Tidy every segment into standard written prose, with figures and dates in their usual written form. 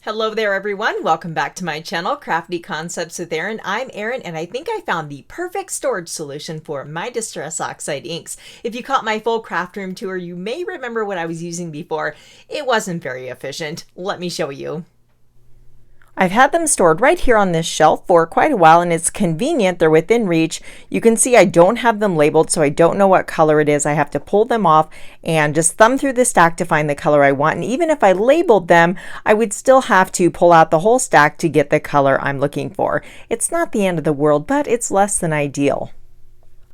Hello there everyone, welcome back to my channel, Crafty Concepts with Erin. I'm Erin and I think I found the perfect storage solution for my Distress Oxide inks. If you caught my full craft room tour, you may remember what I was using before. It wasn't very efficient. Let me show you. I've had them stored right here on this shelf for quite a while and it's convenient. They're within reach. You can see I don't have them labeled, so I don't know what color it is. I have to pull them off and just thumb through the stack to find the color I want. And even if I labeled them, I would still have to pull out the whole stack to get the color I'm looking for. It's not the end of the world, but it's less than ideal.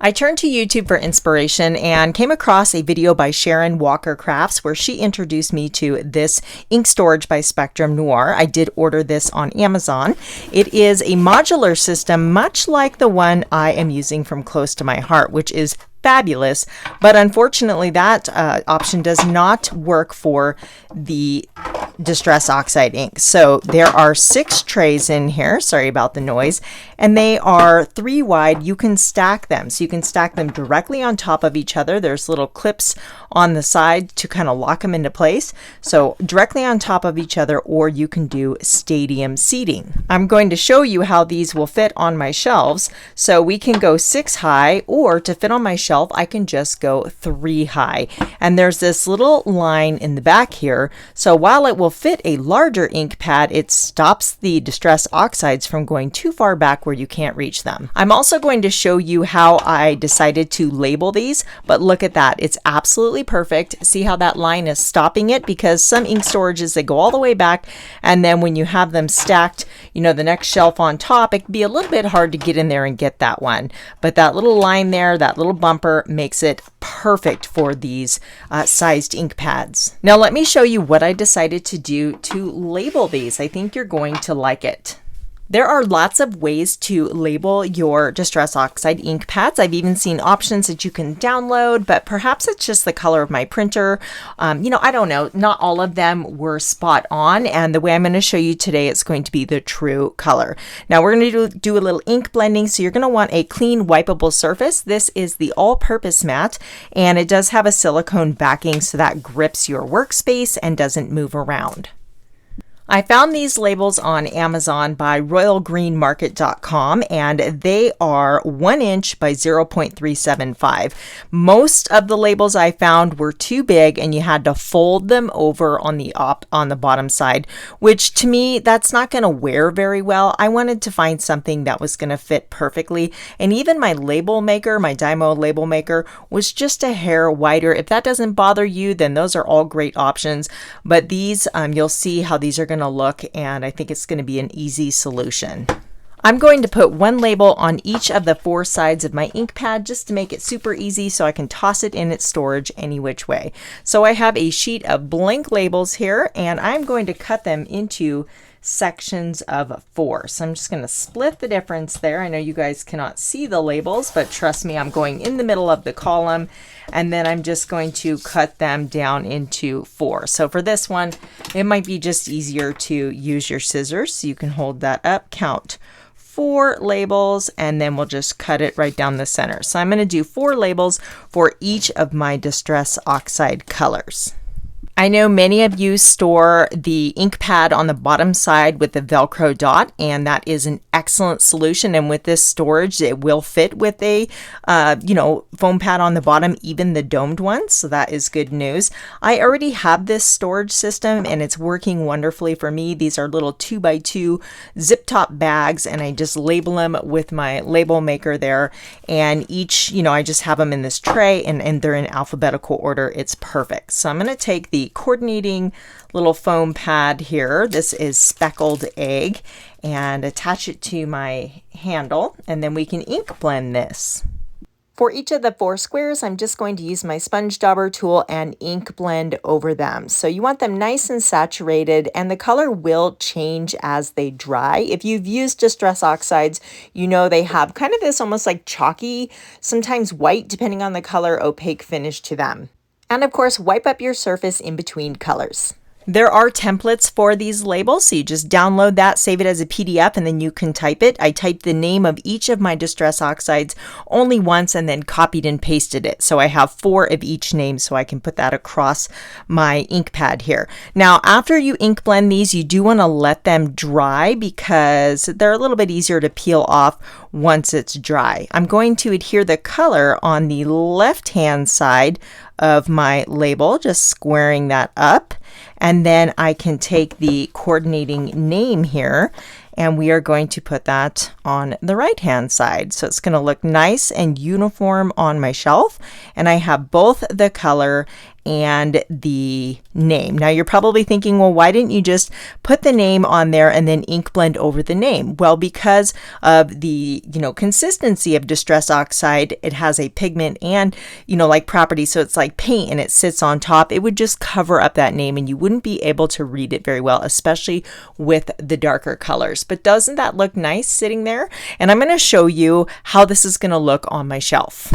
I turned to YouTube for inspiration and came across a video by Sharon Walker Crafts where she introduced me to this ink storage by Spectrum Noir. I did order this on Amazon. It is a modular system much like the one I am using from Close to My Heart, which is fabulous, but unfortunately that option does not work for the Distress Oxide ink. So there are 6 trays in here, sorry about the noise, and they are 3 wide. You can stack them, so you can stack them directly on top of each other. There's little clips on the side to kind of lock them into place, so directly on top of each other, or you can do stadium seating. I'm going to show you how these will fit on my shelves. So we can go 6 high, or to fit on my shelf I can just go 3 high, and there's this little line in the back here, so while it will fit a larger ink pad, it stops the Distress Oxides from going too far back where you can't reach them. I'm also going to show you how I decided to label these, but look at that, it's absolutely perfect. See how that line is stopping it, because some ink storages, they go all the way back, and then when you have them stacked, you know, the next shelf on top, it can be a little bit hard to get in there and get that one, but that little line there, that little bumper, makes it perfect for these sized ink pads. Now let me show you what I decided to do to label these. I think you're going to like it. There are lots of ways to label your Distress Oxide ink pads. I've even seen options that you can download, but perhaps it's just the color of my printer. You know, I don't know. Not all of them were spot on, and the way I'm going to show you today, it's going to be the true color. Now we're going to do a little ink blending, so you're going to want a clean, wipeable surface. This is the all-purpose mat, and it does have a silicone backing, so that grips your workspace and doesn't move around. I found these labels on Amazon by royalgreenmarket.com, and they are 1 inch by 0.375. Most of the labels I found were too big and you had to fold them over on the bottom side, which to me, that's not going to wear very well. I wanted to find something that was going to fit perfectly, and even my label maker, my DYMO label maker, was just a hair wider. If that doesn't bother you, then those are all great options, but these, you'll see how these are going to look, and I think it's going to be an easy solution. I'm going to put 1 label on each of the 4 sides of my ink pad just to make it super easy so I can toss it in its storage any which way. So I have a sheet of blank labels here, and I'm going to cut them into sections of 4. So I'm just going to split the difference there. I know you guys cannot see the labels, but trust me, I'm going in the middle of the column, and then I'm just going to cut them down into 4. So for this one, it might be just easier to use your scissors. So you can hold that up, count 4 labels, and then we'll just cut it right down the center. So I'm going to do 4 labels for each of my Distress Oxide colors. I know many of you store the ink pad on the bottom side with the Velcro dot, and that is an excellent solution. And with this storage, it will fit with a foam pad on the bottom, even the domed ones. So that is good news. I already have this storage system and it's working wonderfully for me. These are little 2x2 zip top bags, and I just label them with my label maker there. And each, I just have them in this tray, and they're in alphabetical order. It's perfect. So I'm going to take the coordinating little foam pad here. This is Speckled Egg, and attach it to my handle, and then we can ink blend this. For each of the 4 squares, I'm just going to use my sponge dauber tool and ink blend over them. So you want them nice and saturated, and the color will change as they dry. If you've used Distress Oxides, you know they have kind of this almost like chalky, sometimes white, depending on the color, opaque finish to them. And of course, wipe up your surface in between colors. There are templates for these labels, so you just download that, save it as a PDF, and then you can type it. I typed the name of each of my Distress Oxides only once and then copied and pasted it. So I have 4 of each name, so I can put that across my ink pad here. Now, after you ink blend these, you do want to let them dry because they're a little bit easier to peel off once it's dry. I'm going to adhere the color on the left-hand side of my label, just squaring that up. And then I can take the coordinating name here and we are going to put that on the right hand side. So it's going to look nice and uniform on my shelf. And I have both the color and the name. Now you're probably thinking, well, why didn't you just put the name on there and then ink blend over the name? Well, because of the, consistency of Distress Oxide, it has a pigment and, like property. So it's like paint and it sits on top. It would just cover up that name and you wouldn't be able to read it very well, especially with the darker colors. But doesn't that look nice sitting there? And I'm going to show you how this is going to look on my shelf.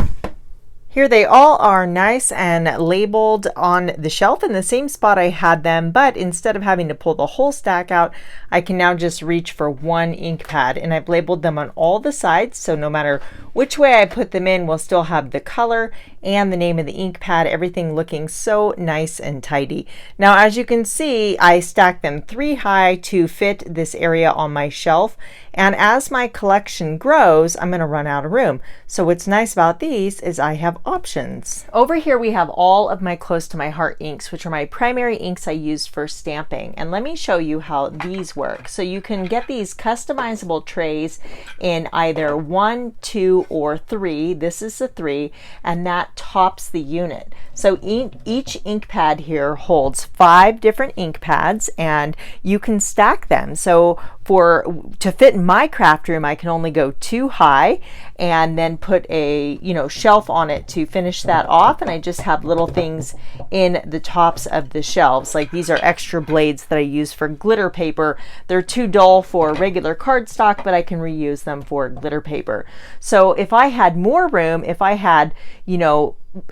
Here they all are nice and labeled on the shelf in the same spot I had them, but instead of having to pull the whole stack out, I can now just reach for one ink pad, and I've labeled them on all the sides, so no matter which way I put them in, we'll still have the color and the name of the ink pad, everything looking so nice and tidy. Now, as you can see, I stacked them 3 high to fit this area on my shelf, and as my collection grows, I'm going to run out of room. So what's nice about these is I have options. Over here we have all of my close to my heart inks, which are my primary inks I use for stamping. And let me show you how these work. So you can get these customizable trays in either 1, 2, or 3. This is the 3, and that tops the unit. So each ink pad here holds 5 different ink pads, and you can stack them. So to fit in my craft room, I can only go 2 high and then put a shelf on it to finish that off, and I just have little things in the tops of the shelves. Like these are extra blades that I use for glitter paper. They're too dull for regular cardstock, but I can reuse them for glitter paper. So if I had more room, if I had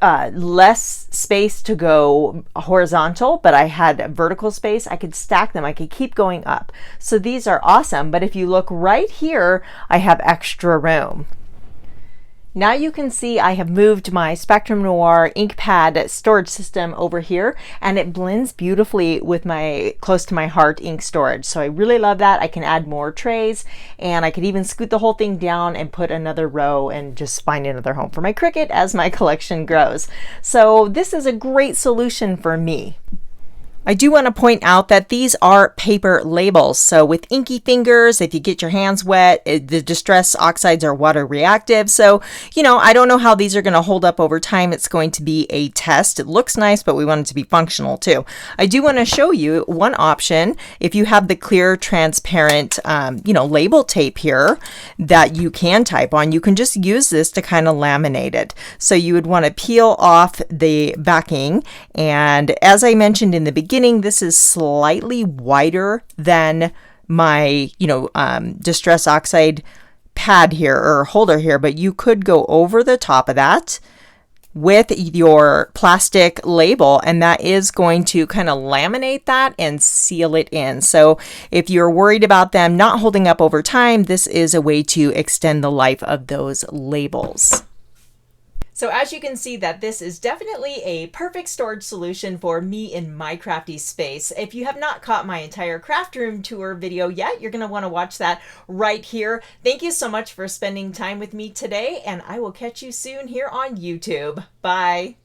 less space to go horizontal, but I had vertical space, I could stack them. I could keep going up. So these are awesome. But if you look right here, I have extra room. Now you can see I have moved my Spectrum Noir ink pad storage system over here, and it blends beautifully with my close to my heart ink storage. So I really love that. I can add more trays, and I could even scoot the whole thing down and put another row and just find another home for my Cricut as my collection grows. So this is a great solution for me. I do want to point out that these are paper labels. So with inky fingers, if you get your hands wet, the Distress Oxides are water reactive. So, I don't know how these are going to hold up over time. It's going to be a test. It looks nice, but we want it to be functional too. I do want to show you one option. If you have the clear, transparent, label tape here that you can type on, you can just use this to kind of laminate it. So you would want to peel off the backing. And as I mentioned in the beginning, this is slightly wider than my, Distress Oxide pad here or holder here, but you could go over the top of that with your plastic label, and that is going to kind of laminate that and seal it in. So if you're worried about them not holding up over time, this is a way to extend the life of those labels. So as you can see, that this is definitely a perfect storage solution for me in my crafty space. If you have not caught my entire craft room tour video yet, you're going to want to watch that right here. Thank you so much for spending time with me today, and I will catch you soon here on YouTube. Bye.